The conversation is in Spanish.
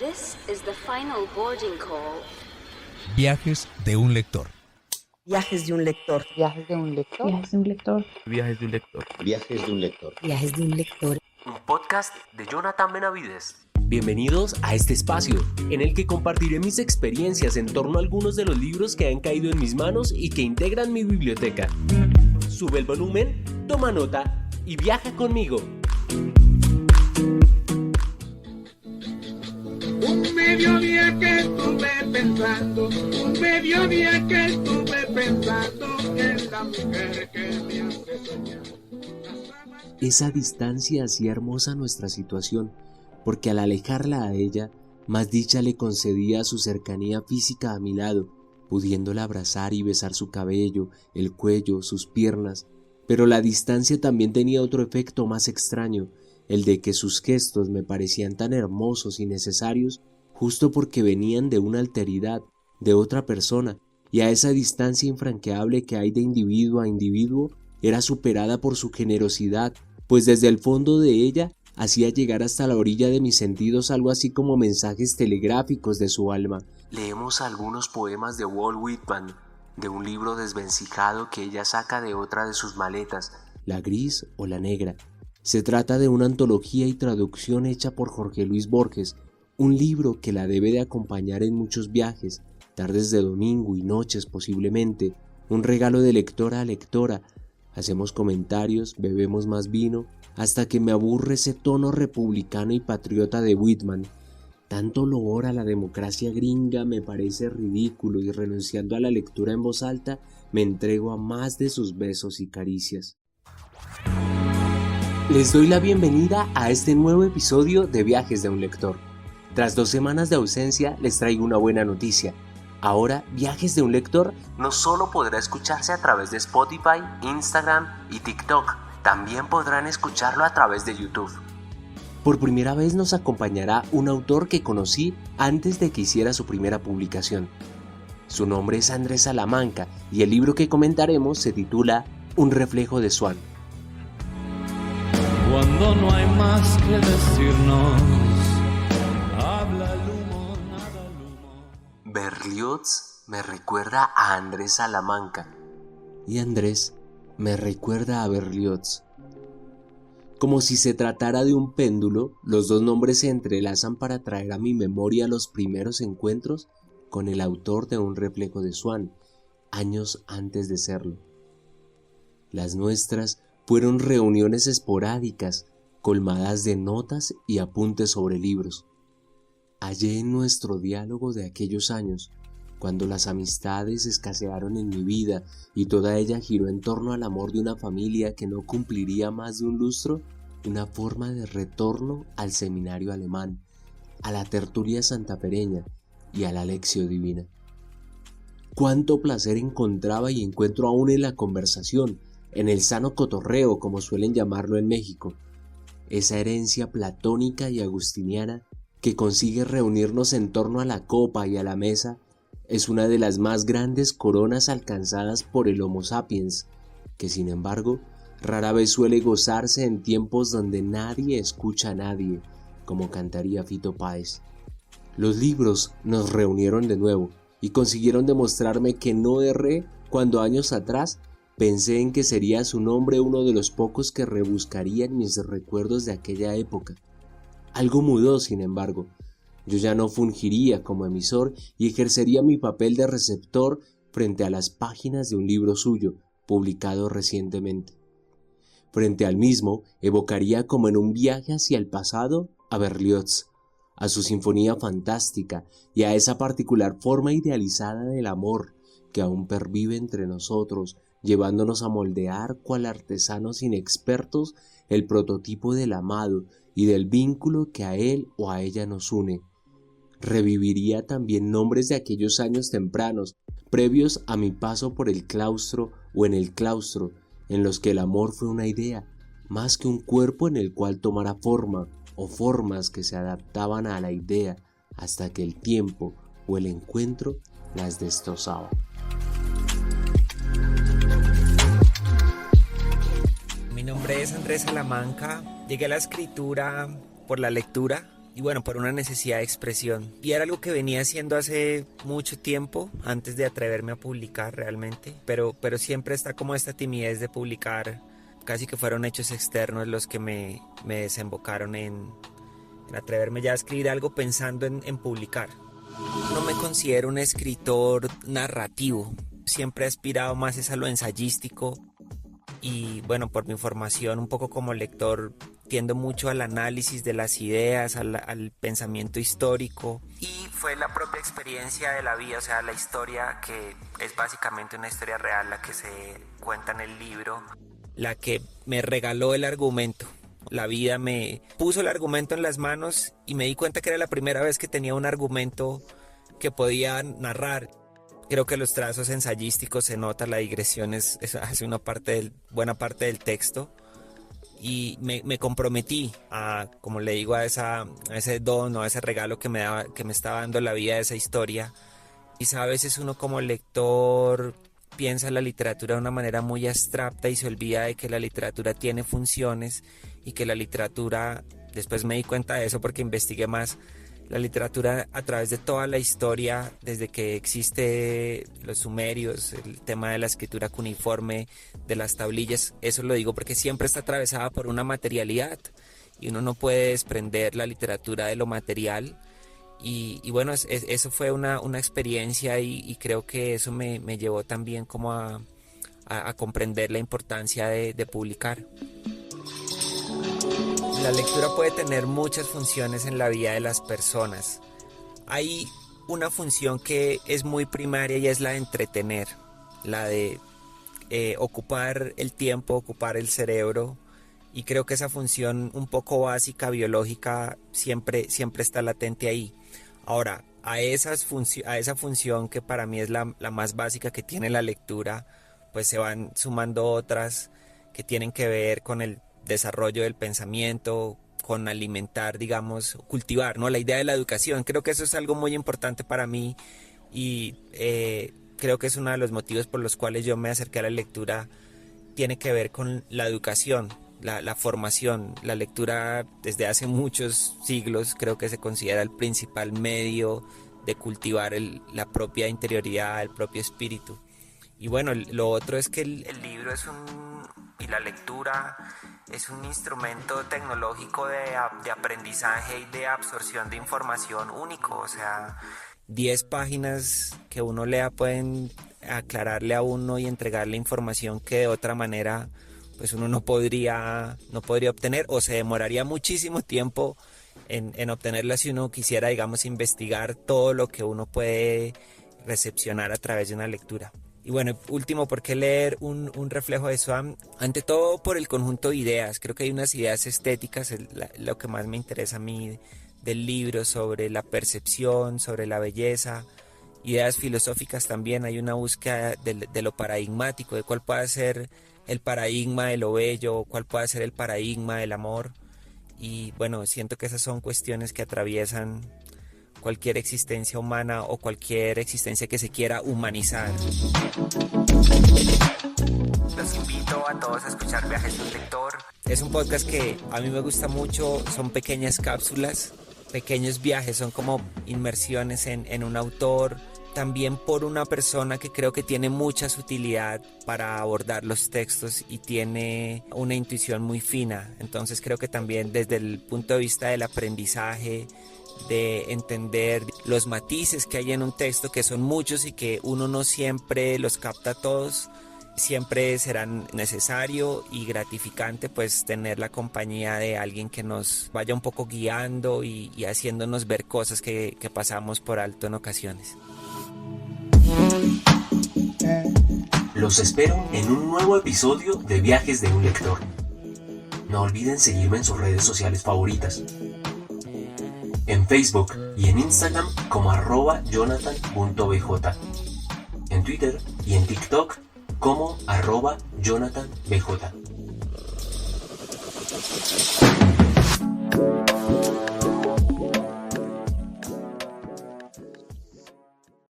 This is the final boarding call. Viajes de un lector. Viajes de un lector. Viajes de un lector. Viajes de un lector. Viajes de un lector. Viajes de un lector. Viajes de un lector. Un podcast de Jonathan Benavides. Bienvenidos a este espacio, en el que compartiré mis experiencias en torno a algunos de los libros que han caído en mis manos y que integran mi biblioteca. Sube el volumen, toma nota y viaja conmigo. Un mediodía que estuve pensando, un mediodía que estuve pensando en la mujer que me hace soñar. Esa distancia hacía hermosa nuestra situación, porque al alejarla a ella, más dicha le concedía su cercanía física a mi lado, pudiéndola abrazar y besar su cabello, el cuello, sus piernas. Pero la distancia también tenía otro efecto más extraño, el de que sus gestos me parecían tan hermosos y necesarios justo porque venían de una alteridad, de otra persona, y a esa distancia infranqueable que hay de individuo a individuo era superada por su generosidad, pues desde el fondo de ella hacía llegar hasta la orilla de mis sentidos algo así como mensajes telegráficos de su alma. Leemos algunos poemas de Walt Whitman, de un libro desvencijado que ella saca de otra de sus maletas, la gris o la negra. Se trata de una antología y traducción hecha por Jorge Luis Borges, un libro que la debe de acompañar en muchos viajes, tardes de domingo y noches posiblemente, un regalo de lectora a lectora. Hacemos comentarios, bebemos más vino, hasta que me aburre ese tono republicano y patriota de Whitman. Tanto loor a la democracia gringa me parece ridículo y renunciando a la lectura en voz alta, me entrego a más de sus besos y caricias. Les doy la bienvenida a este nuevo episodio de Viajes de un lector. Tras 2 semanas de ausencia, les traigo una buena noticia. Ahora, Viajes de un lector no solo podrá escucharse a través de Spotify, Instagram y TikTok, también podrán escucharlo a través de YouTube. Por primera vez nos acompañará un autor que conocí antes de que hiciera su primera publicación. Su nombre es Andrés Salamanca y el libro que comentaremos se titula Un reflejo de Swann. Cuando no hay más que decirnos, habla el humo, nada el humo. Berlioz me recuerda a Andrés Salamanca y Andrés me recuerda a Berlioz. Como si se tratara de un péndulo, los dos nombres se entrelazan para traer a mi memoria los primeros encuentros con el autor de Un reflejo de Swann, años antes de serlo. Las nuestras fueron reuniones esporádicas, colmadas de notas y apuntes sobre libros. Hallé en nuestro diálogo de aquellos años, cuando las amistades escasearon en mi vida y toda ella giró en torno al amor de una familia que no cumpliría más de un lustro, una forma de retorno al seminario alemán, a la tertulia santafereña y a la lección divina. Cuánto placer encontraba y encuentro aún en la conversación, en el sano cotorreo, como suelen llamarlo en México, esa herencia platónica y agustiniana que consigue reunirnos en torno a la copa y a la mesa, es una de las más grandes coronas alcanzadas por el Homo sapiens, que sin embargo rara vez suele gozarse en tiempos donde nadie escucha a nadie, como cantaría Fito Páez. Los libros nos reunieron de nuevo y consiguieron demostrarme que no erré cuando años atrás pensé en que sería su nombre uno de los pocos que rebuscaría en mis recuerdos de aquella época. Algo mudó, sin embargo. Yo ya no fungiría como emisor y ejercería mi papel de receptor frente a las páginas de un libro suyo, publicado recientemente. Frente al mismo, evocaría como en un viaje hacia el pasado a Berlioz, a su sinfonía fantástica y a esa particular forma idealizada del amor que aún pervive entre nosotros, llevándonos a moldear cual artesanos inexpertos el prototipo del amado y del vínculo que a él o a ella nos une. Reviviría también nombres de aquellos años tempranos, previos a mi paso por el claustro o en el claustro, en los que el amor fue una idea, más que un cuerpo en el cual tomara forma o formas que se adaptaban a la idea hasta que el tiempo o el encuentro las destrozaba. Mi nombre es Andrés Salamanca. Llegué a la escritura por la lectura. y bueno, por una necesidad de expresión. Y era algo que venía haciendo hace mucho tiempo, antes de atreverme a publicar realmente, pero siempre está como esta timidez de publicar. Casi que fueron hechos externos los que me desembocaron en atreverme ya a escribir algo pensando en publicar. No me considero un escritor narrativo, siempre he aspirado más es a lo ensayístico y bueno, por mi formación un poco como lector tiendo mucho al análisis de las ideas, al pensamiento histórico, y fue la propia experiencia de la vida, o sea, la historia, que es básicamente una historia real la que se cuenta en el libro, la que me regaló el argumento. La vida me puso el argumento en las manos y me di cuenta que era la primera vez que tenía un argumento que podía narrar. Creo que los trazos ensayísticos se nota, la digresión hace buena parte del texto, y me comprometí a, como le digo, a ese don o a ese regalo que me estaba dando la vida de esa historia. Quizá a veces uno como lector piensa la literatura de una manera muy abstracta y se olvida de que la literatura tiene funciones y que la literatura, después me di cuenta de eso porque investigué más, la literatura a través de toda la historia, desde que existe los sumerios, el tema de la escritura cuneiforme, de las tablillas, eso lo digo porque siempre está atravesada por una materialidad y uno no puede desprender la literatura de lo material. Y bueno, eso fue una experiencia y creo que eso me llevó también como a comprender la importancia de publicar. La lectura puede tener muchas funciones en la vida de las personas. Hay una función que es muy primaria y es la de entretener, la de ocupar el tiempo, ocupar el cerebro, y creo que esa función un poco básica, biológica, siempre está latente ahí. Ahora, a esa función que para mí es la más básica que tiene la lectura, pues se van sumando otras que tienen que ver con el desarrollo del pensamiento, con alimentar, digamos, cultivar, ¿no? La idea de la educación, creo que eso es algo muy importante para mí y creo que es uno de los motivos por los cuales yo me acerqué a la lectura, tiene que ver con la educación, la formación. La lectura desde hace muchos siglos creo que se considera el principal medio de cultivar la propia interioridad, el propio espíritu. Y bueno, lo otro es que el libro y la lectura es un instrumento tecnológico de aprendizaje y de absorción de información único. O sea, 10 páginas que uno lea pueden aclararle a uno y entregarle información que de otra manera pues uno no podría obtener, o se demoraría muchísimo tiempo en obtenerla si uno quisiera, digamos, investigar todo lo que uno puede recepcionar a través de una lectura. Y bueno, último, ¿por qué leer un reflejo de Swan? Ante todo por el conjunto de ideas. Creo que hay unas ideas estéticas, lo que más me interesa a mí del libro, sobre la percepción, sobre la belleza. Ideas filosóficas también, hay una búsqueda de lo paradigmático, de cuál puede ser el paradigma de lo bello, cuál puede ser el paradigma del amor. Y bueno, siento que esas son cuestiones que atraviesan cualquier existencia humana o cualquier existencia que se quiera humanizar. Los invito a todos a escuchar Viajes de un Lector. Es un podcast que a mí me gusta mucho, son pequeñas cápsulas, pequeños viajes, son como inmersiones en un autor, también por una persona que creo que tiene mucha sutilidad para abordar los textos y tiene una intuición muy fina. Entonces creo que también desde el punto de vista del aprendizaje, de entender los matices que hay en un texto, que son muchos y que uno no siempre los capta todos, siempre será necesario y gratificante pues tener la compañía de alguien que nos vaya un poco guiando y haciéndonos ver cosas que pasamos por alto en ocasiones. Los espero en un nuevo episodio de Viajes de un Lector. No olviden seguirme en sus redes sociales favoritas. En Facebook y en Instagram como @jonathan.bj. En Twitter y en TikTok como @jonathanbj.